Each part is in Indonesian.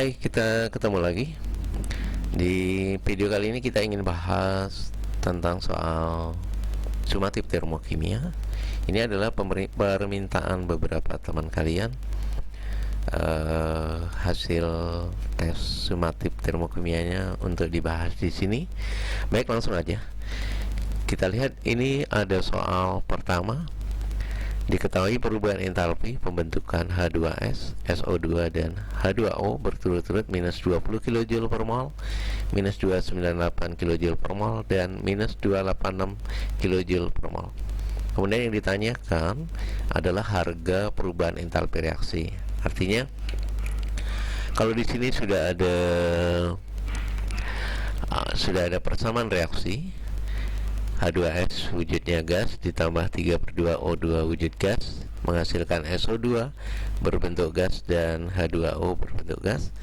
Hai, kita ketemu lagi. Di video kali ini kita ingin bahas tentang soal sumatif termokimia. Ini adalah permintaan beberapa teman kalian, hasil tes sumatif termokimianya untuk dibahas di sini. Baik, langsung aja. Kita lihat ini ada soal pertama. Diketahui perubahan entalpi pembentukan H2S, SO2 dan H2O berturut-turut minus 20 kJ per mol, minus 298 kJ per mol, dan minus 286 kJ per mol. Kemudian yang ditanyakan adalah harga perubahan entalpi reaksi. Artinya, kalau di sini sudah ada persamaan reaksi, H2S wujudnya gas ditambah 3/2 O2 wujud gas menghasilkan SO2 berbentuk gas dan H2O berbentuk gas.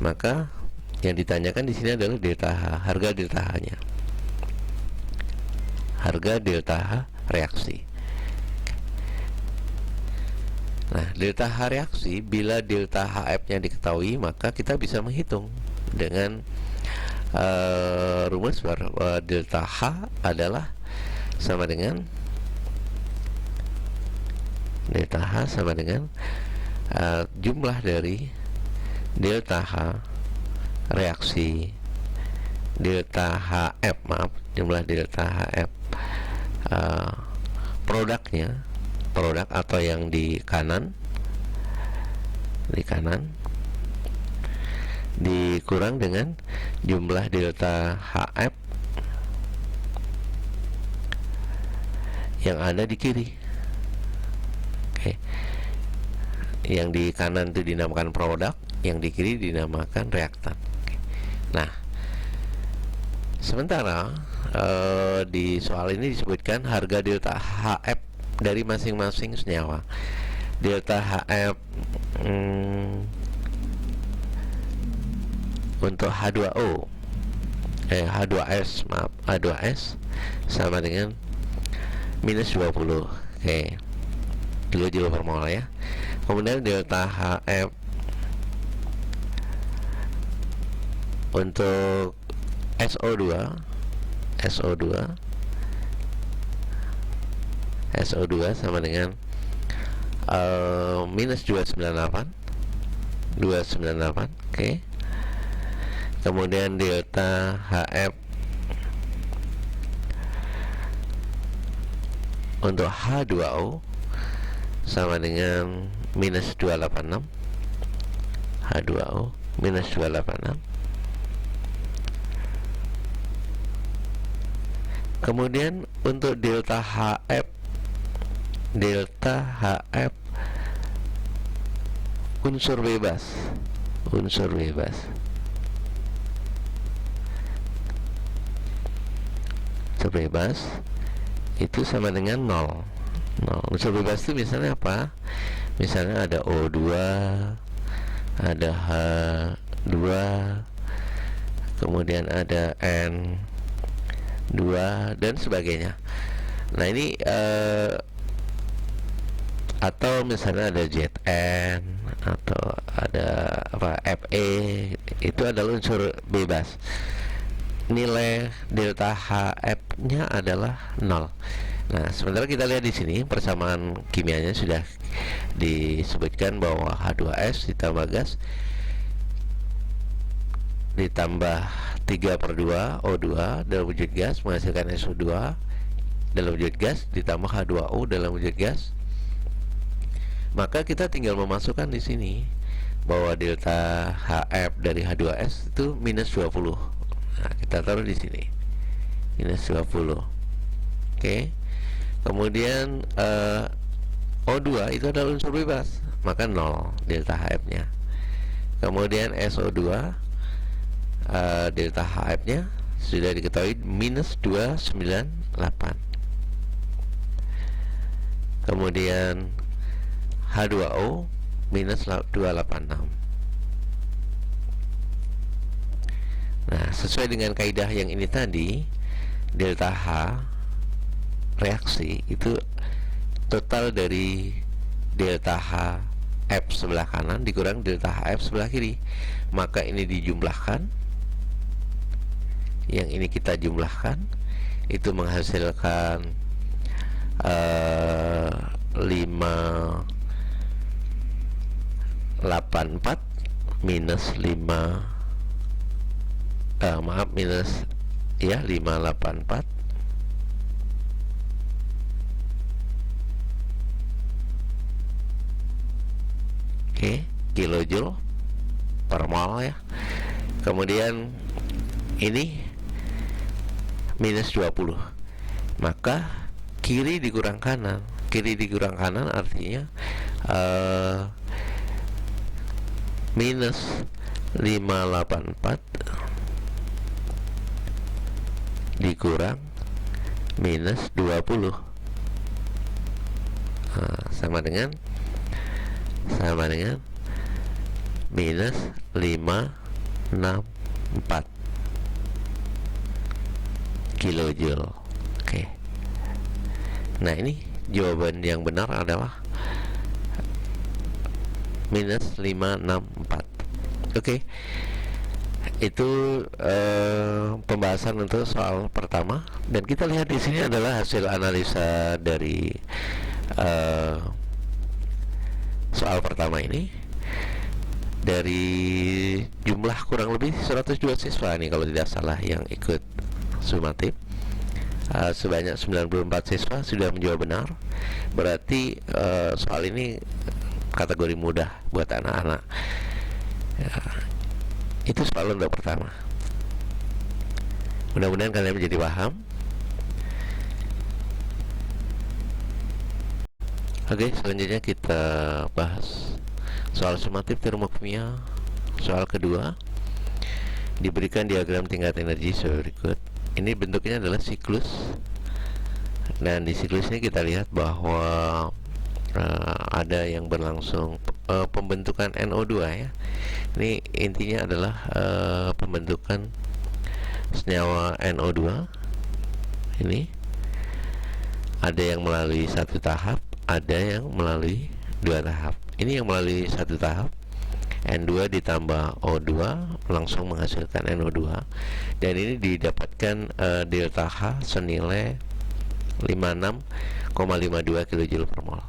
Maka yang ditanyakan di sini adalah delta H, harga delta H-nya. Harga delta H reaksi. Nah, delta H reaksi, bila delta HF-nya diketahui, maka kita bisa menghitung dengan rumus bahwa delta H adalah sama dengan jumlah dari delta H reaksi delta jumlah delta HF produk atau yang di kanan dikurang dengan jumlah delta HF yang ada di kiri. Oke. Yang di kanan itu dinamakan produk, yang di kiri dinamakan reaktan. Oke. Nah, sementara di soal ini disebutkan harga delta HF dari masing-masing senyawa. Delta HF untuk H2S sama dengan minus 20 kilojoule per mol ya. Kemudian delta HF untuk SO2 sama dengan minus 298 oke. Kemudian delta HF untuk H2O sama dengan minus 286 H2O minus 286. Kemudian untuk delta HF unsur bebas itu sama dengan 0. Unsur bebas itu misalnya apa? Misalnya ada O2, ada H2, kemudian ada N2 dan sebagainya. Nah, ini atau misalnya ada Zn atau ada Fe, itu adalah unsur bebas. Nilai delta HF-nya adalah 0. Nah, sementara kita lihat di sini persamaan kimianya sudah disebutkan bahwa H2S ditambah gas ditambah 3/2 O2 dalam wujud gas menghasilkan SO2 dalam wujud gas ditambah H2O dalam wujud gas. Maka kita tinggal memasukkan di sini bahwa delta HF dari H2S itu minus 20. Nah, kita taruh di sini minus 20. Oke. Kemudian O2 itu adalah unsur bebas, maka 0 delta HF-nya. Kemudian SO2 delta HF-nya sudah diketahui minus 298. Kemudian H2O minus 286. Nah, sesuai dengan kaidah yang ini tadi, delta H reaksi itu total dari delta H F sebelah kanan dikurang delta HF sebelah kiri, maka ini dijumlahkan, yang ini kita jumlahkan, itu menghasilkan 584 minus 5 minus 584 kilojoule per mol ya. Kemudian ini minus 20, maka kiri dikurang kanan. Kiri dikurang kanan artinya minus 584 dikurang minus 20, sama dengan minus 564 kilojoule. Oke. Nah, ini jawaban yang benar adalah minus 564. Oke. Itu pembahasan untuk soal pertama, dan kita lihat di sini adalah hasil analisa dari soal pertama ini. Dari jumlah kurang lebih 102 siswa nih kalau tidak salah yang ikut sumatif, sebanyak 94 siswa sudah menjawab benar. Berarti soal ini kategori mudah buat anak-anak ya. Itu soal untuk pertama. Mudah-mudahan kalian menjadi paham. Oke, selanjutnya kita bahas soal sumatif termokimia. Soal kedua, diberikan diagram tingkat energi sebagai berikut. Ini bentuknya adalah siklus, dan di siklus ini kita lihat bahwa ada yang berlangsung pembentukan NO2 ya. Ini intinya adalah pembentukan senyawa NO2. Ini ada yang melalui satu tahap, ada yang melalui dua tahap. Ini yang melalui satu tahap, N2 ditambah O2 langsung menghasilkan NO2, dan ini didapatkan delta H senilai 56,52 kJ per mol.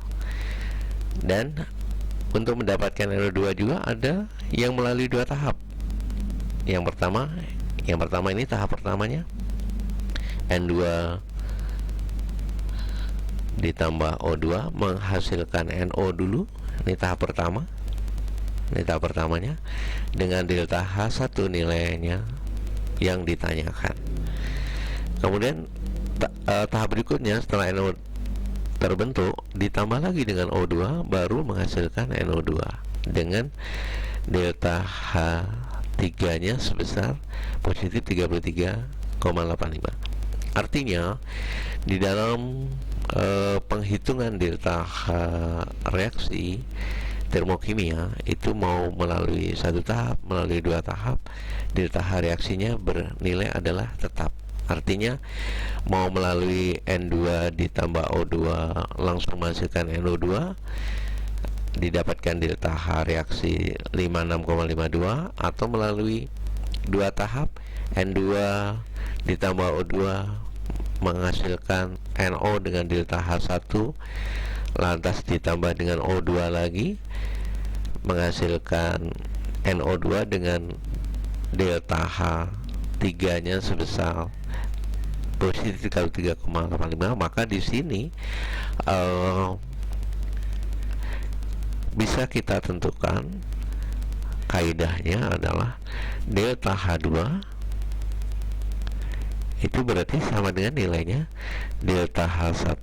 Dan untuk mendapatkan NO2 juga ada yang melalui dua tahap. Yang pertama ini tahap pertamanya, N2 ditambah O2 menghasilkan NO dulu. Ini tahap pertama. Ini tahap pertamanya dengan delta H1 nilainya yang ditanyakan. Kemudian tahap berikutnya setelah NO terbentuk ditambah lagi dengan O2 baru menghasilkan NO2 dengan delta H3 nya sebesar positif 33,85. Artinya di dalam penghitungan delta H reaksi termokimia itu mau melalui satu tahap, melalui dua tahap, delta H reaksinya bernilai adalah tetap. Artinya mau melalui N2 ditambah O2 langsung menghasilkan NO2 didapatkan delta H reaksi 56,52, atau melalui dua tahap N2 ditambah O2 menghasilkan NO dengan delta H1 lantas ditambah dengan O2 lagi menghasilkan NO2 dengan delta H3 nya sebesar positif 33,85. Maka di sini bisa kita tentukan kaidahnya adalah delta H2 itu berarti sama dengan nilainya delta H1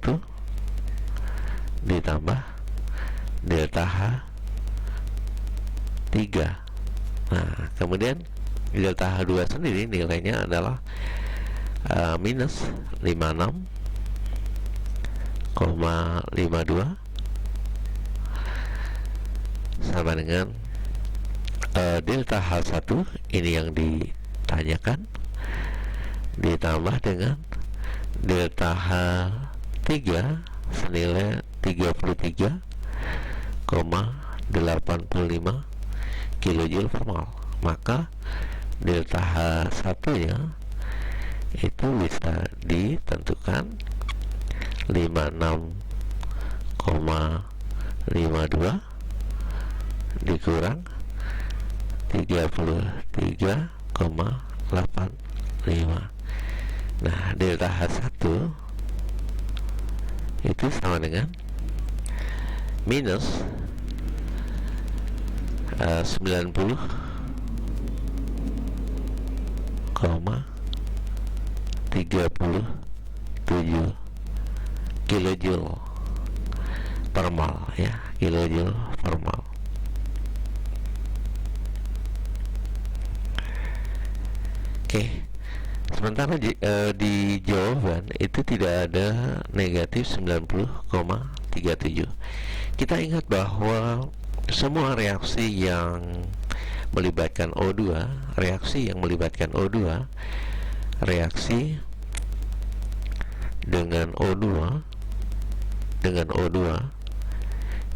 ditambah delta H3. Nah, kemudian delta H2 sendiri nilainya adalah minus 56,52 sama dengan delta H1 ini yang ditanyakan ditambah dengan delta H3 senilai 33,85. 85 kilojoule per mol. Maka delta H1 nya itu bisa ditentukan 56,52 dikurang 33,85. Nah, delta H1 itu sama dengan minus 90,37 kilojoule per mol, ya, kilojoule per mol. Oke. Sementara di jawaban itu tidak ada negatif 90,37. Kita ingat bahwa semua reaksi yang melibatkan O2, reaksi dengan O2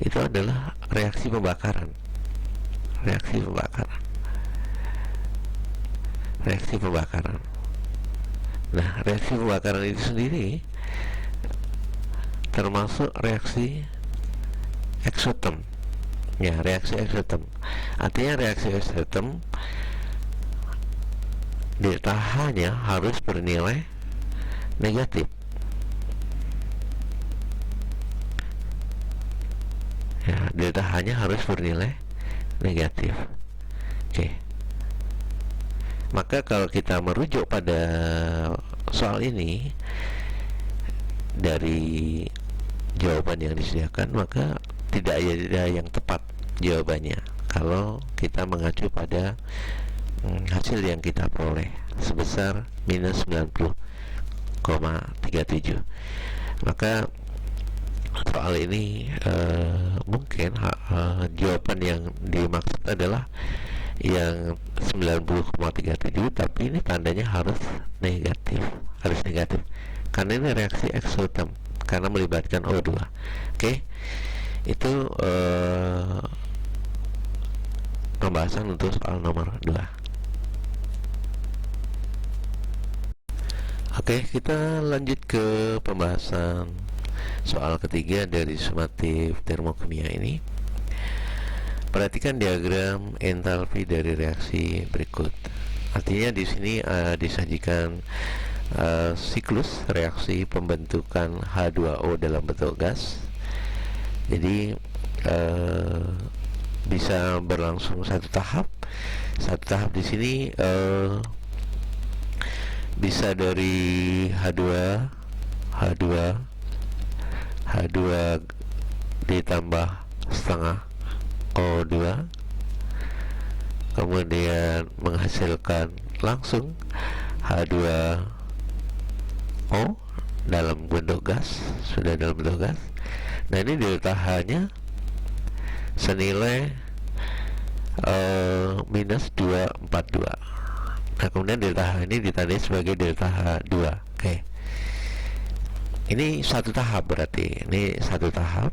itu adalah reaksi pembakaran. Nah, reaksi pembakaran itu sendiri termasuk reaksi eksotem. Ya, reaksi eksotem. Artinya reaksi eksotem delta H-nya harus bernilai negatif. Ya, delta H-nya harus bernilai negatif. Oke. Maka kalau kita merujuk pada soal ini dari jawaban yang disediakan, maka tidak ada yang tepat jawabannya kalau kita mengacu pada hasil yang kita peroleh sebesar minus 90,37. Maka soal ini mungkin jawaban yang dimaksud adalah yang 90,37, tapi ini tandanya harus negatif karena ini reaksi eksotem karena melibatkan O2. Oke. Itu pembahasan untuk soal nomor 2. Oke, kita lanjut ke pembahasan soal ketiga dari sumatif termokimia ini. Perhatikan diagram entalpi dari reaksi berikut. Artinya di sini disajikan siklus reaksi pembentukan H2O dalam bentuk gas. Jadi bisa berlangsung satu tahap di sini bisa dari H2 ditambah setengah O2, kemudian menghasilkan langsung H2O dalam bentuk gas, sudah dalam bentuk gas. Nah, ini delta H-nya senilai minus 242. Nah, kemudian delta H ini ditandai sebagai delta H2. Oke. Ini satu tahap berarti. Ini satu tahap.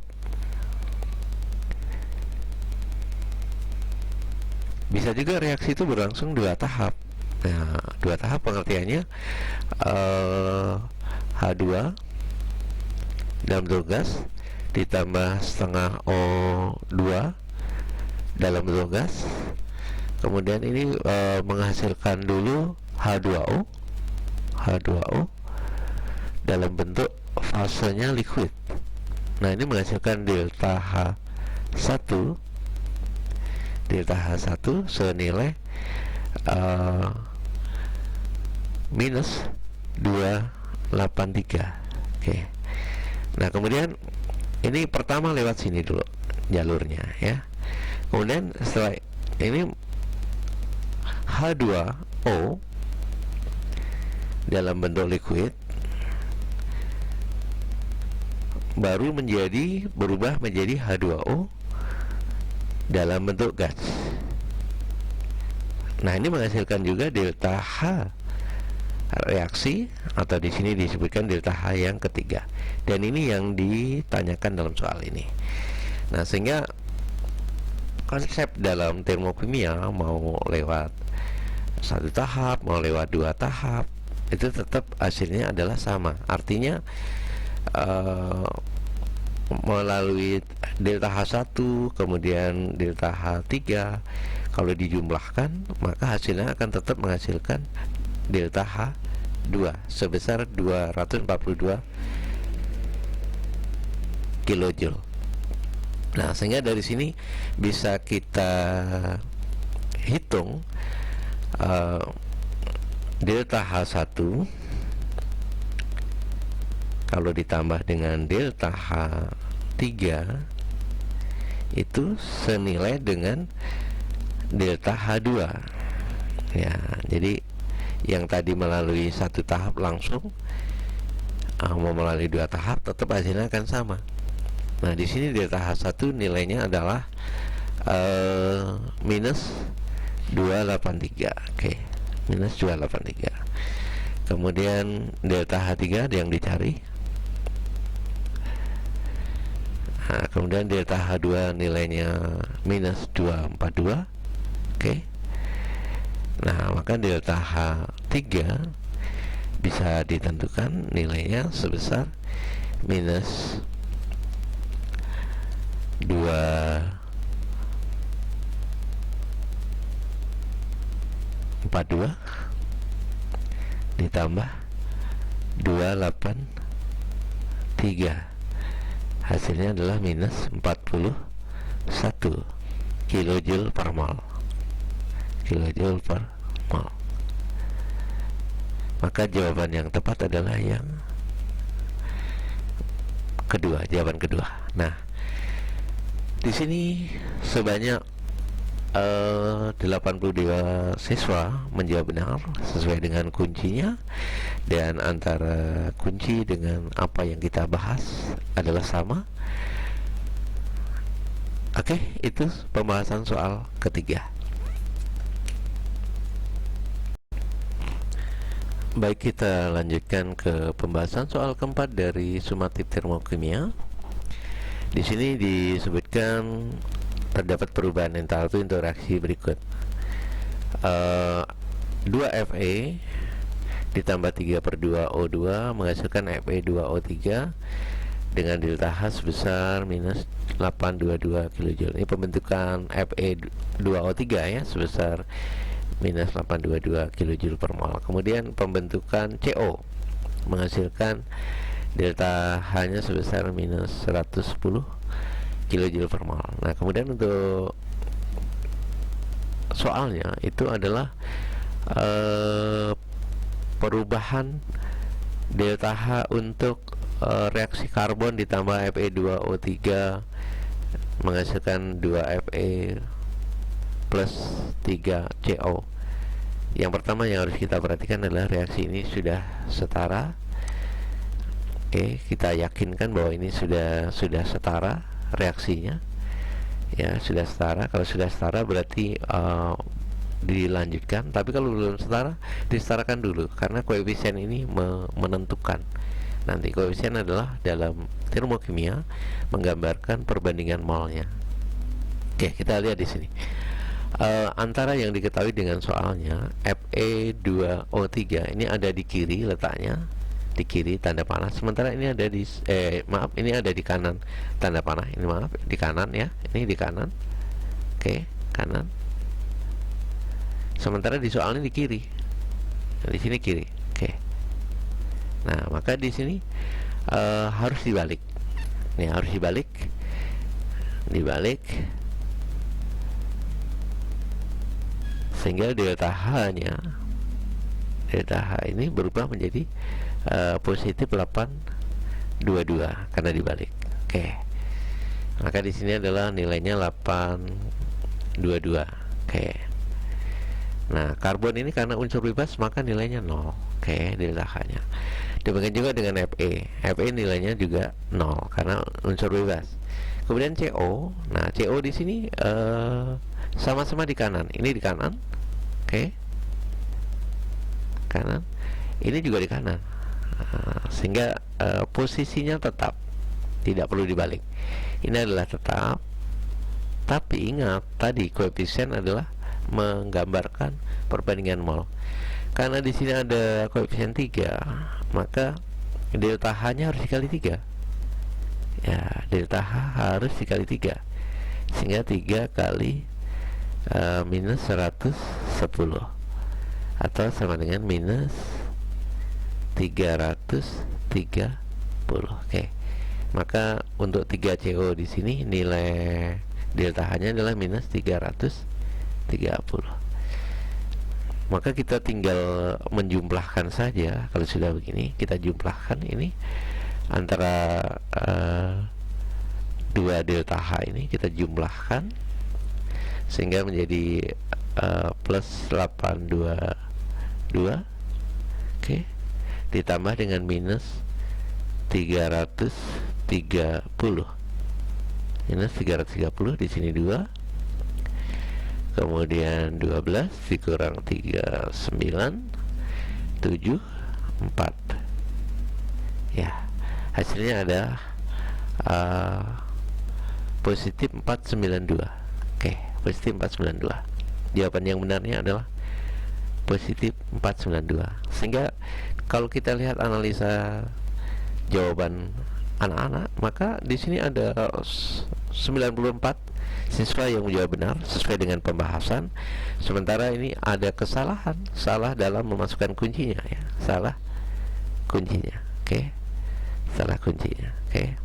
Bisa juga reaksi itu berlangsung dua tahap. Nah, dua tahap pengertiannya H2 dalam bentuk gas ditambah setengah O2 dalam bentuk gas. Kemudian ini menghasilkan dulu H2O dalam bentuk fasenya liquid. Nah, ini menghasilkan delta H1 senilai minus 283. Oke. Nah, kemudian ini pertama lewat sini dulu jalurnya, ya. Kemudian setelah ini H2O dalam bentuk liquid baru berubah menjadi H2O dalam bentuk gas. Nah, ini menghasilkan juga delta H reaksi, atau di sini disebutkan delta H yang ketiga. Dan ini yang ditanyakan dalam soal ini. Nah, sehingga konsep dalam termokimia mau lewat satu tahap, mau lewat dua tahap, itu tetap hasilnya adalah sama. Artinya melalui delta H1 kemudian delta H3, kalau dijumlahkan maka hasilnya akan tetap menghasilkan delta H2 sebesar 242 kilojoule. Nah, sehingga dari sini bisa kita hitung delta H1 kalau ditambah dengan delta H3 itu senilai dengan delta H2 ya. Jadi yang tadi melalui satu tahap langsung mau melalui dua tahap tetap hasilnya akan sama. Nah, di sini delta H1 nilainya adalah minus 283. Oke, minus 283. Kemudian delta H3 ada yang dicari. Nah, kemudian delta H2 nilainya minus 242. Oke. Nah, maka delta H3 bisa ditentukan nilainya sebesar minus 242 ditambah 283, hasilnya adalah minus 41 kilojoule per mol. Kilojoule per mol. Maka jawaban yang tepat adalah yang kedua, jawaban kedua. Nah, di sini sebanyak 82 siswa menjawab benar sesuai dengan kuncinya, dan antara kunci dengan apa yang kita bahas adalah sama. Oke, itu pembahasan soal ketiga. Baik, kita lanjutkan ke pembahasan soal keempat dari sumatif termokimia. Di sini disebutkan terdapat perubahan entalpi untuk reaksi berikut. 2Fe ditambah 3/2O2 menghasilkan Fe2O3 dengan delta H sebesar minus 822 kJ. Ini pembentukan Fe2O3 ya, sebesar minus 822 kJ per mol. Kemudian pembentukan CO menghasilkan delta H-nya sebesar minus 110 kJ per mol. Nah, kemudian untuk soalnya itu adalah perubahan delta H untuk reaksi karbon ditambah Fe2O3 menghasilkan 2Fe plus 3CO. Yang pertama yang harus kita perhatikan adalah reaksi ini sudah setara. Oke, kita yakinkan bahwa ini sudah setara reaksinya. Ya, sudah setara. Kalau sudah setara berarti dilanjutkan. Tapi kalau belum setara, disetarakan dulu, karena koefisien ini menentukan. Nanti koefisien adalah dalam termokimia menggambarkan perbandingan molnya. Oke, kita lihat di sini. Antara yang diketahui dengan soalnya, Fe2O3 ini ada di kiri letaknya, di kiri tanda panah, sementara ini ada di ini ada di kanan tanda panah. Ini di kanan ya, ini di kanan. Oke, kanan. Sementara di soalnya di kiri. Nah, di sini kiri. Oke. Nah, maka di sini harus dibalik. Nih, harus dibalik. Dibalik. Sehingga delta H-nya, delta H ini berubah menjadi positif 822 karena dibalik. Oke. Maka di sini adalah nilainya 822. Oke. Nah, karbon ini karena unsur bebas maka nilainya 0. Oke, delta H-nya. Demikian juga dengan Fe. Fe nilainya juga 0 karena unsur bebas. Kemudian CO. Nah, CO di sini sama-sama di kanan. Ini di kanan. Oke. Kanan. Ini juga di kanan. Sehingga posisinya tetap, tidak perlu dibalik. Ini adalah tetap. Tapi ingat, tadi koefisien adalah menggambarkan perbandingan mol. Karena di sini ada koefisien 3, maka delta H-nya harus dikali 3. Ya, delta H harus dikali 3. Sehingga 3 kali minus 110 atau sama dengan minus 330. Oke. Maka untuk 3CO di sini nilai delta H-nya adalah minus 330. Maka kita tinggal menjumlahkan saja. Kalau sudah begini, kita jumlahkan ini antara dua delta H ini, kita jumlahkan sehingga menjadi plus 822. Oke. Ditambah dengan minus 330. Minus 330 di sini 2. Kemudian 12 dikurang 39, 7, 4. Ya, hasilnya ada positif 492. Oke, positif 492. Jawaban yang benarnya adalah positif 492. Sehingga kalau kita lihat analisa jawaban anak-anak, maka di sini ada 94 siswa yang menjawab benar sesuai dengan pembahasan. Sementara ini ada kesalahan, salah dalam memasukkan kuncinya, ya, salah kuncinya. Oke, salah kuncinya. Oke.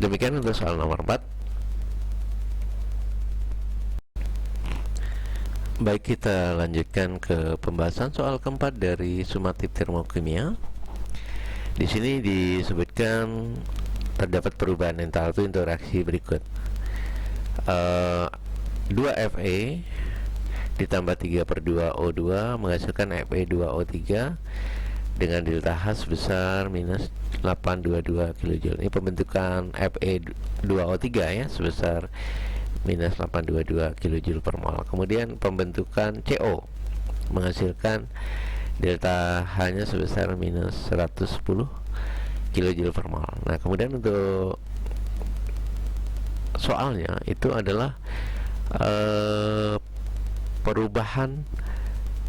Demikian untuk soal nomor 4. Baik, kita lanjutkan ke pembahasan soal keempat dari sumatif termokimia. Di sini disebutkan terdapat perubahan entalpi untuk reaksi berikut. 2Fe ditambah 3/2O2 menghasilkan Fe2O3 dengan delta H sebesar minus 822 kJ. Ini pembentukan Fe2O3 ya, sebesar minus 822 kJ per mol. Kemudian pembentukan CO menghasilkan delta H-nya sebesar minus 110 kJ per mol. Nah, kemudian untuk soalnya itu adalah perubahan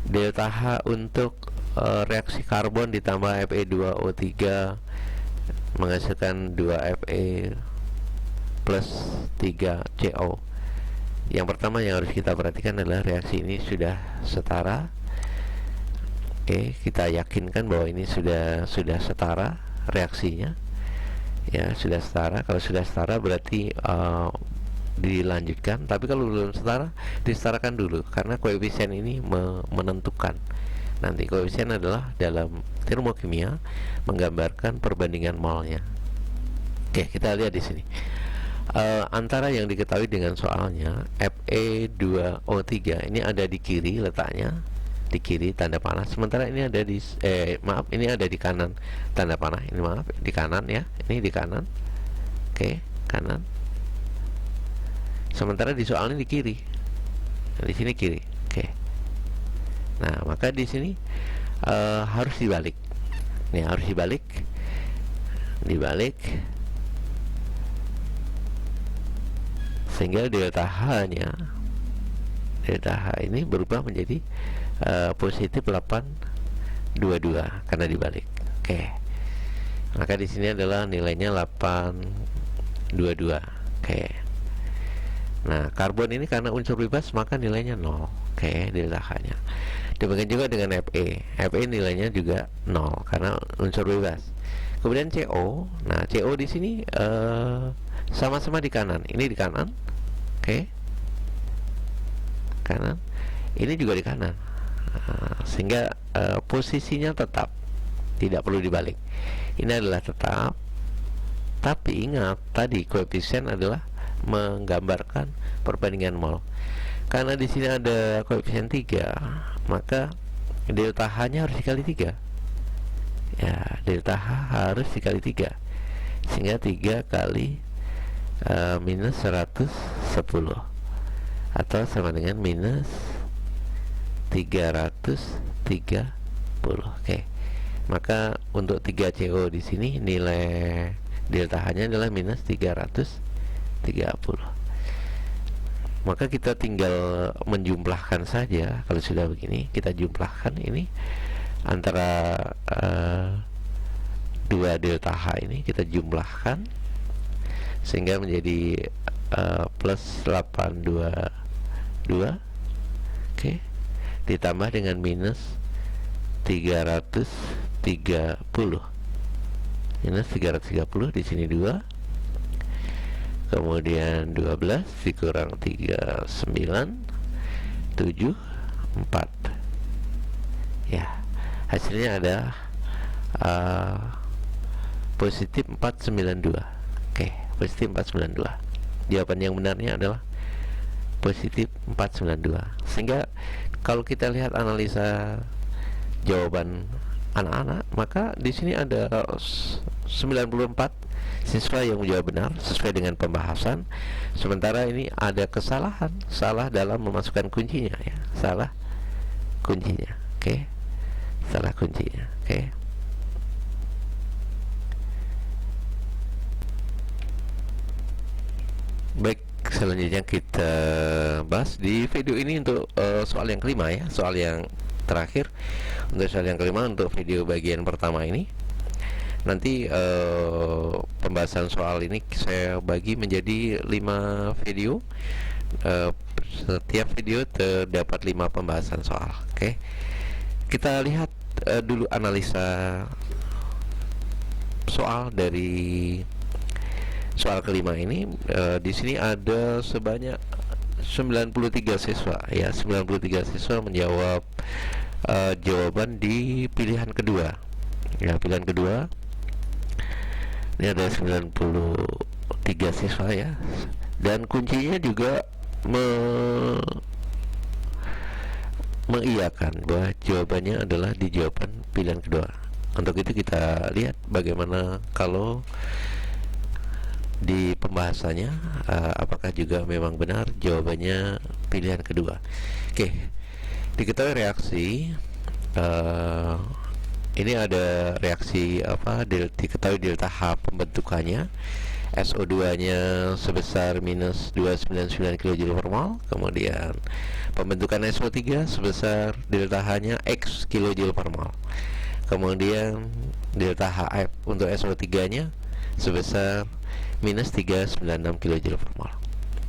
delta H untuk reaksi karbon ditambah Fe2O3 menghasilkan 2Fe plus 3CO. Yang pertama yang harus kita perhatikan adalah reaksi ini sudah setara. Oke, kita yakinkan bahwa ini sudah setara reaksinya. Ya, sudah setara. Kalau sudah setara berarti dilanjutkan. Tapi kalau belum setara, disetarakan dulu karena koefisien ini menentukan. Nanti koefisien adalah dalam termokimia menggambarkan perbandingan molnya. Oke, kita lihat di sini. Antara yang diketahui dengan soalnya, Fe2O3 ini ada di kiri letaknya, di kiri tanda panah. Sementara ini ada di ini ada di kanan tanda panah. Ini di kanan ya. Ini di kanan. Oke, kanan. Sementara di soalnya di kiri. Nah, di sini kiri. Oke. Nah, maka di sini harus dibalik. Nih, harus dibalik. Sehingga delta H-nya, delta H ini berubah menjadi positif 822 karena dibalik. Oke. Maka di sini adalah nilainya 822. Oke. Nah, karbon ini karena unsur bebas maka nilainya 0. Oke, delta H-nya. Demikian juga dengan Fe. Fe nilainya juga 0 karena unsur bebas. Kemudian CO. Nah, CO di sini sama-sama di kanan. Ini di kanan. Oke. Kanan. Ini juga di kanan. Sehingga posisinya tetap, tidak perlu dibalik. Ini adalah tetap. Tapi ingat, tadi koefisien adalah menggambarkan perbandingan mol. Karena di sini ada koefisien 3, maka delta H-nya harus dikali 3. Ya, delta H harus dikali 3. Sehingga 3 kali minus 110 atau sama dengan minus 330. Oke. Maka untuk 3CO di sini nilai delta H-nya adalah minus 330. Maka kita tinggal menjumlahkan saja. Kalau sudah begini, kita jumlahkan ini antara dua delta H ini, kita jumlahkan sehingga menjadi plus 822, oke, ditambah dengan minus 330. Minus 330 di sini 2, kemudian 12 dikurang 39, 7, 4. Ya, hasilnya ada positif 492. Oke, positif 492. Jawaban yang benarnya adalah positif 492. Sehingga kalau kita lihat analisa jawaban anak-anak, maka di sini ada 94 siswa yang menjawab benar sesuai dengan pembahasan. Sementara ini ada kesalahan, salah dalam memasukkan kuncinya, ya, salah kuncinya. Oke, salah kuncinya. Oke. Baik, selanjutnya kita bahas di video ini untuk soal yang kelima, ya, soal yang terakhir. Untuk soal yang kelima, untuk video bagian pertama ini, nanti pembahasan soal ini saya bagi menjadi 5 video. Setiap video terdapat 5 pembahasan soal. Oke, kita lihat dulu analisa soal dari soal kelima ini. Di sini ada sebanyak 93 siswa, ya, 93 siswa menjawab jawaban di pilihan kedua. Ya, pilihan kedua ini ada 93 siswa, ya, dan kuncinya juga mengiyakan bahwa jawabannya adalah di jawaban pilihan kedua. Untuk itu kita lihat bagaimana kalau di pembahasannya, apakah juga memang benar jawabannya pilihan kedua. Oke, diketahui reaksi, ini ada reaksi apa, diketahui delta H pembentukannya, SO2 nya sebesar minus 299 kJ per mol, kemudian pembentukan SO3 sebesar delta H nya X kJ per mol, kemudian delta HF untuk SO3 nya sebesar minus 396 kJ per mol.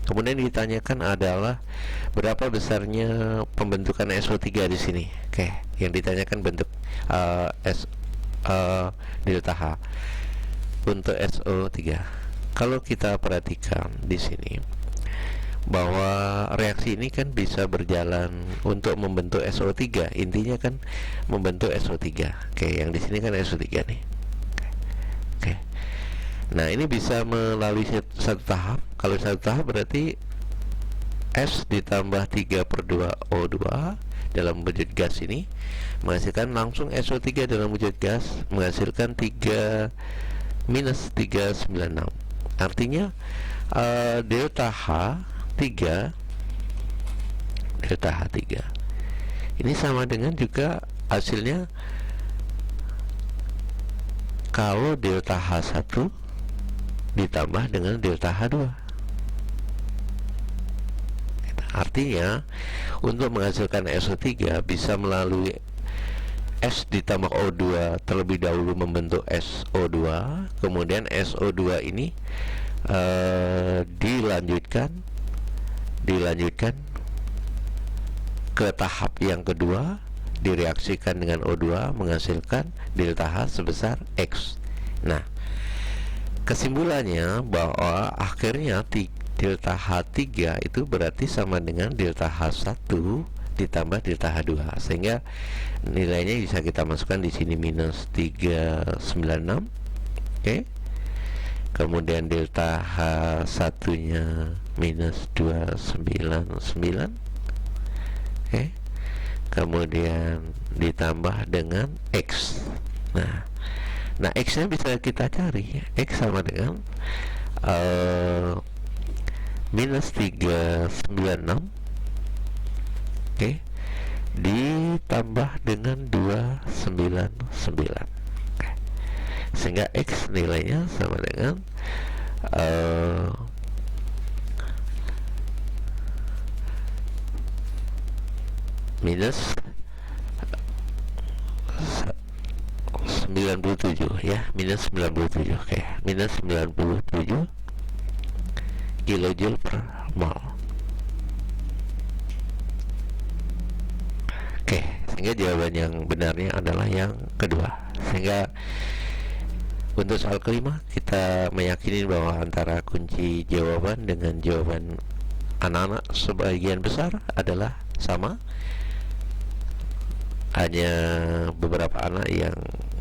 Kemudian ditanyakan adalah berapa besarnya pembentukan SO3 di sini. Oke, yang ditanyakan bentuk delta H untuk SO3. Kalau kita perhatikan di sini bahwa reaksi ini kan bisa berjalan untuk membentuk SO3. Intinya kan membentuk SO3. Oke, yang di sini kan SO3 nih. Oke. Nah, ini bisa melalui satu tahap. Kalau satu tahap berarti S ditambah 3/2 O2 dalam wujud gas ini menghasilkan langsung SO3 dalam wujud gas, menghasilkan 3 minus 396. Artinya delta H3 ini sama dengan juga hasilnya kalau delta H1 ditambah dengan delta H2. Artinya untuk menghasilkan SO3 bisa melalui S ditambah O2 terlebih dahulu membentuk SO2, kemudian SO2 ini dilanjutkan ke tahap yang kedua, direaksikan dengan O2 menghasilkan delta H sebesar X. Nah, kesimpulannya bahwa akhirnya delta H3 itu berarti sama dengan delta H1 ditambah delta H2, sehingga nilainya bisa kita masukkan di sini minus 396. Oke. Kemudian delta H1 nya minus 299. Oke. Kemudian ditambah dengan X. Nah, X nya bisa kita cari. X sama dengan minus 396, oke, ditambah dengan 299. sehingga X nilainya sama dengan minus 97 ya, minus 97. Oke, minus 97 kilojoule per mol. Oke, sehingga jawaban yang benarnya adalah yang kedua. Sehingga untuk soal kelima kita meyakini bahwa antara kunci jawaban dengan jawaban anak-anak sebagian besar adalah sama. Hanya beberapa anak yang